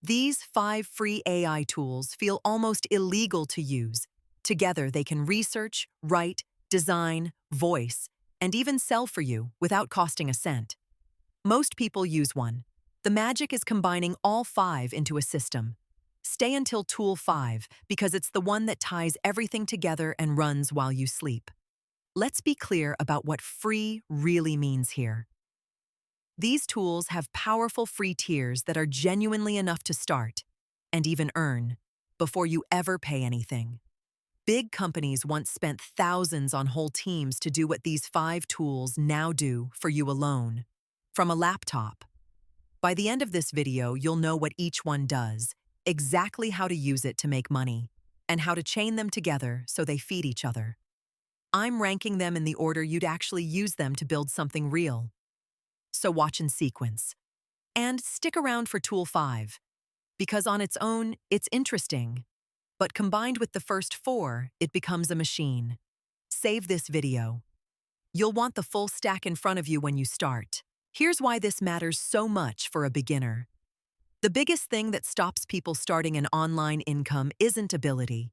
These 5 free AI tools feel almost illegal to use. Together, they can research, write, design, voice, and even sell for you without costing a cent. Most people use one. The magic is combining all 5 into a system. Stay until Tool 5 because it's the one that ties everything together and runs while you sleep. Let's be clear about what free really means here. These tools have powerful free tiers that are genuinely enough to start, and even earn, before you ever pay anything. Big companies once spent thousands on whole teams to do what these 5 tools now do for you alone, from a laptop. By the end of this video, you'll know what each one does, exactly how to use it to make money, and how to chain them together so they feed each other. I'm ranking them in the order you'd actually use them to build something real. So watch in sequence. And stick around for Tool 5, because on its own, it's interesting. But combined with the first 4, it becomes a machine. Save this video. You'll want the full stack in front of you when you start. Here's why this matters so much for a beginner. The biggest thing that stops people starting an online income isn't ability.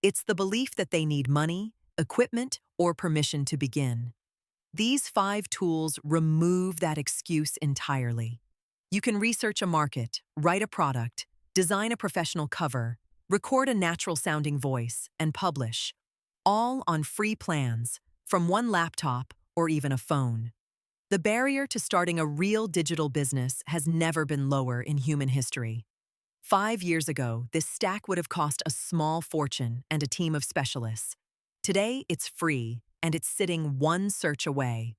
It's the belief that they need money, equipment, or permission to begin. These 5 tools remove that excuse entirely. You can research a market, write a product, design a professional cover, record a natural-sounding voice, and publish, all on free plans, from one laptop or even a phone. The barrier to starting a real digital business has never been lower in human history. 5 years ago, this stack would have cost a small fortune and a team of specialists. Today, it's free, and it's sitting one search away.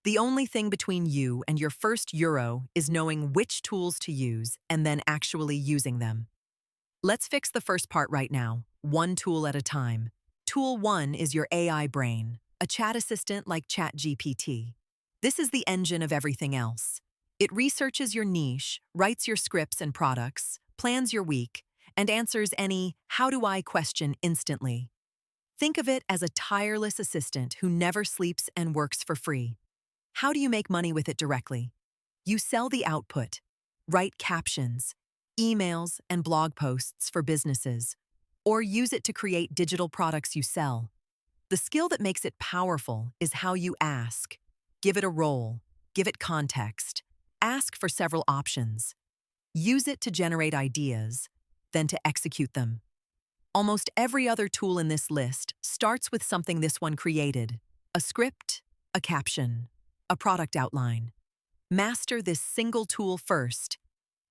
The only thing between you and your first euro is knowing which tools to use and then actually using them. Let's fix the first part right now, one tool at a time. Tool 1 is your AI brain, a chat assistant like ChatGPT. This is the engine of everything else. It researches your niche, writes your scripts and products, plans your week, and answers any "how do I" question instantly. Think of it as a tireless assistant who never sleeps and works for free. How do you make money with it directly? You sell the output, write captions, emails, and blog posts for businesses, or use it to create digital products you sell. The skill that makes it powerful is how you ask. Give it a role, give it context, ask for several options. Use it to generate ideas, then to execute them. Almost every other tool in this list starts with something this one created: a script, a caption, a product outline. Master this single tool first,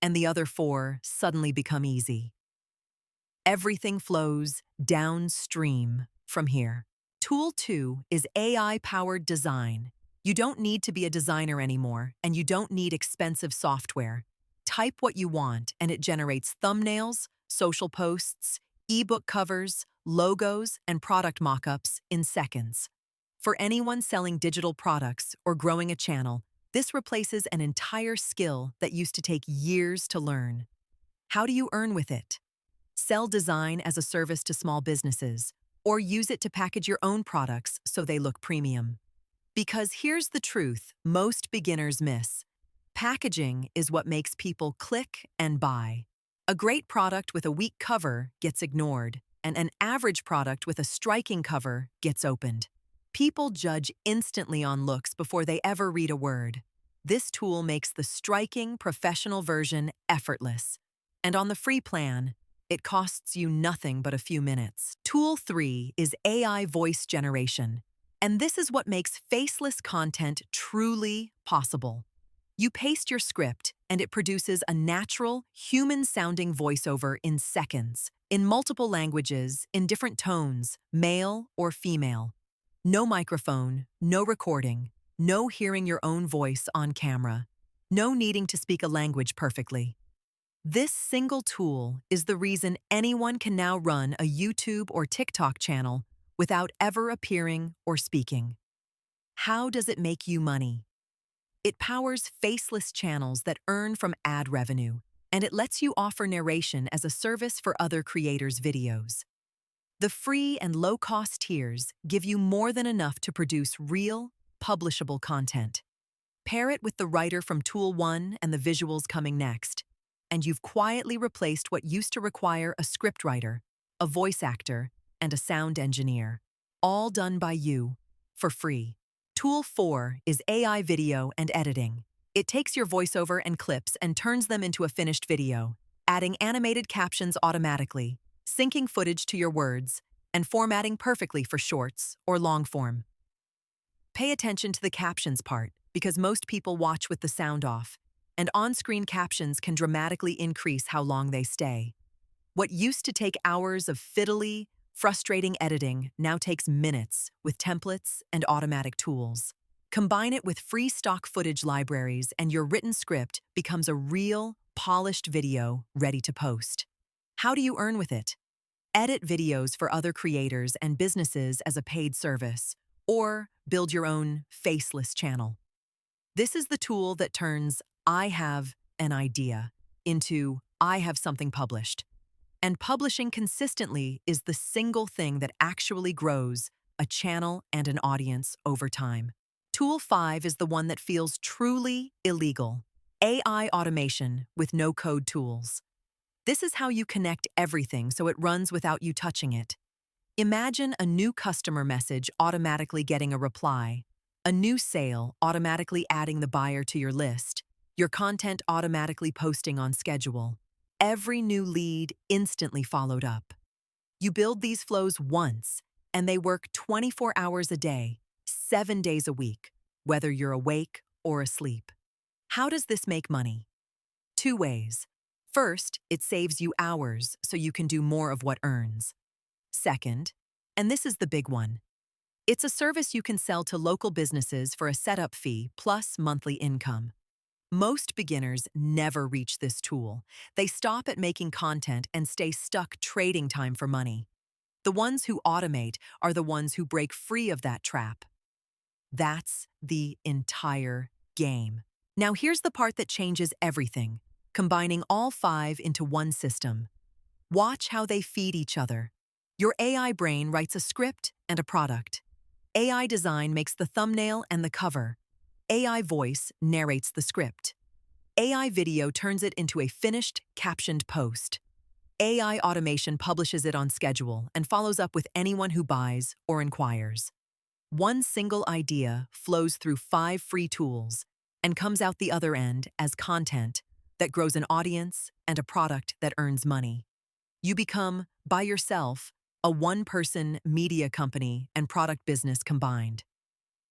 and the other 4 suddenly become easy. Everything flows downstream from here. Tool 2 is AI-powered design. You don't need to be a designer anymore, and you don't need expensive software. Type what you want, and it generates thumbnails, social posts, ebook covers, logos, and product mockups in seconds. For anyone selling digital products or growing a channel, this replaces an entire skill that used to take years to learn. How do you earn with it? Sell design as a service to small businesses, or use it to package your own products so they look premium. Because here's the truth most beginners miss. Packaging is what makes people click and buy. A great product with a weak cover gets ignored, and an average product with a striking cover gets opened. People judge instantly on looks before they ever read a word. This tool makes the striking, professional version effortless. And on the free plan, it costs you nothing but a few minutes. Tool 3 is AI voice generation. And this is what makes faceless content truly possible. You paste your script, and it produces a natural, human-sounding voiceover in seconds, in multiple languages, in different tones, male or female. No microphone, no recording, no hearing your own voice on camera, no needing to speak a language perfectly. This single tool is the reason anyone can now run a YouTube or TikTok channel without ever appearing or speaking. How does it make you money? It powers faceless channels that earn from ad revenue, and it lets you offer narration as a service for other creators' videos. The free and low-cost tiers give you more than enough to produce real, publishable content. Pair it with the writer from Tool 1 and the visuals coming next, and you've quietly replaced what used to require a scriptwriter, a voice actor, and a sound engineer, all done by you, for free. Tool 4 is AI video and editing. It takes your voiceover and clips and turns them into a finished video, adding animated captions automatically, syncing footage to your words, and formatting perfectly for shorts or long form. Pay attention to the captions part, because most people watch with the sound off, and on-screen captions can dramatically increase how long they stay. What used to take hours of fiddly, frustrating editing now takes minutes with templates and automatic tools. Combine it with free stock footage libraries and your written script becomes a real, polished video ready to post. How do you earn with it? Edit videos for other creators and businesses as a paid service, or build your own faceless channel. This is the tool that turns "I have an idea" into "I have something published." And publishing consistently is the single thing that actually grows a channel and an audience over time. Tool 5 is the one that feels truly illegal: AI automation with no-code tools. This is how you connect everything so it runs without you touching it. Imagine a new customer message automatically getting a reply, a new sale automatically adding the buyer to your list, your content automatically posting on schedule. Every new lead instantly followed up. You build these flows once, and they work 24 hours a day, 7 days a week, whether you're awake or asleep. How does this make money? 2 ways. First, it saves you hours so you can do more of what earns. Second, and this is the big one, it's a service you can sell to local businesses for a setup fee plus monthly income. Most beginners never reach this tool. They stop at making content and stay stuck trading time for money. The ones who automate are the ones who break free of that trap. That's the entire game. Now here's the part that changes everything, combining all 5 into one system. Watch how they feed each other. Your AI brain writes a script and a product. AI design makes the thumbnail and the cover. AI voice narrates the script. AI video turns it into a finished, captioned post. AI automation publishes it on schedule and follows up with anyone who buys or inquires. One single idea flows through 5 free tools and comes out the other end as content that grows an audience and a product that earns money. You become, by yourself, a one-person media company and product business combined.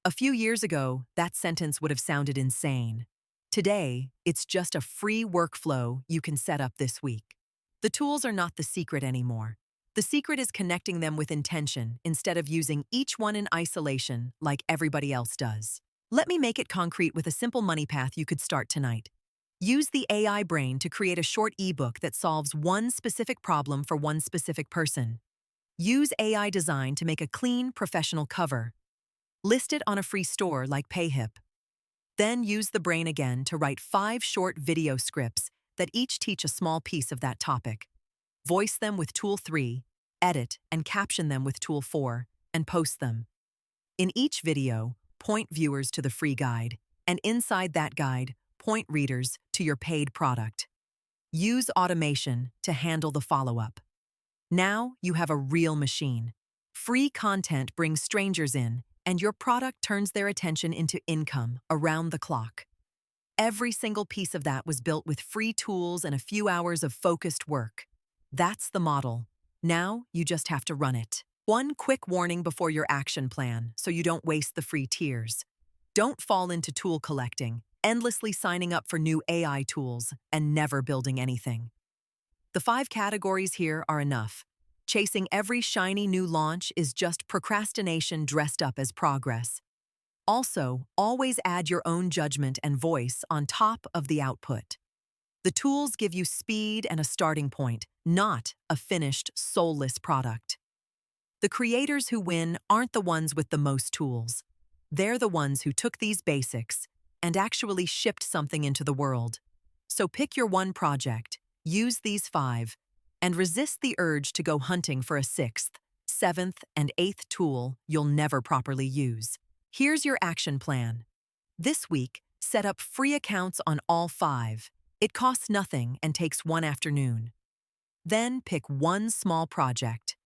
A few years ago, that sentence would have sounded insane. Today, it's just a free workflow you can set up this week. The tools are not the secret anymore. The secret is connecting them with intention instead of using each one in isolation like everybody else does. Let me make it concrete with a simple money path you could start tonight. Use the AI brain to create a short ebook that solves one specific problem for one specific person. Use AI design to make a clean, professional cover. List it on a free store like Payhip. Then use the brain again to write 5 short video scripts that each teach a small piece of that topic. Voice them with Tool 3, edit and caption them with Tool 4, and post them. In each video, point viewers to the free guide, and inside that guide, point readers to your paid product. Use automation to handle the follow-up. Now you have a real machine. Free content brings strangers in, and your product turns their attention into income around the clock. Every single piece of that was built with free tools and a few hours of focused work. That's the model. Now you just have to run it. One quick warning before your action plan, so you don't waste the free tiers. Don't fall into tool collecting, endlessly signing up for new AI tools, and never building anything. The 5 categories here are enough. Chasing every shiny new launch is just procrastination dressed up as progress. Also, always add your own judgment and voice on top of the output. The tools give you speed and a starting point, not a finished, soulless product. The creators who win aren't the ones with the most tools. They're the ones who took these basics and actually shipped something into the world. So pick your one project, use these 5, and resist the urge to go hunting for a 6th, 7th, and 8th tool you'll never properly use. Here's your action plan. This week, set up free accounts on all 5. It costs nothing and takes one afternoon. Then pick one small project,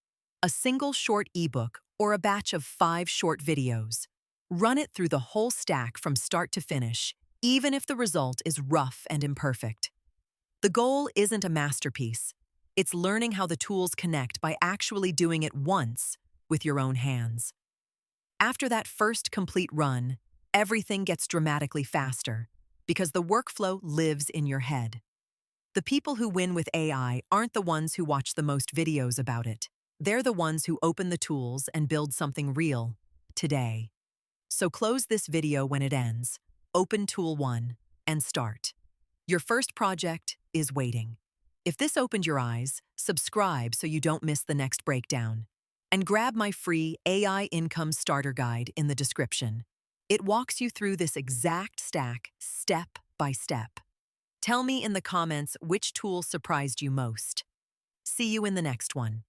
a single short ebook or a batch of 5 short videos. Run it through the whole stack from start to finish, even if the result is rough and imperfect. The goal isn't a masterpiece. It's learning how the tools connect by actually doing it once with your own hands. After that first complete run, everything gets dramatically faster because the workflow lives in your head. The people who win with AI aren't the ones who watch the most videos about it. They're the ones who open the tools and build something real, today. So close this video when it ends, open Tool 1, and start. Your first project is waiting. If this opened your eyes, subscribe so you don't miss the next breakdown. And grab my free AI Income Starter Guide in the description. It walks you through this exact stack, step by step. Tell me in the comments which tool surprised you most. See you in the next one.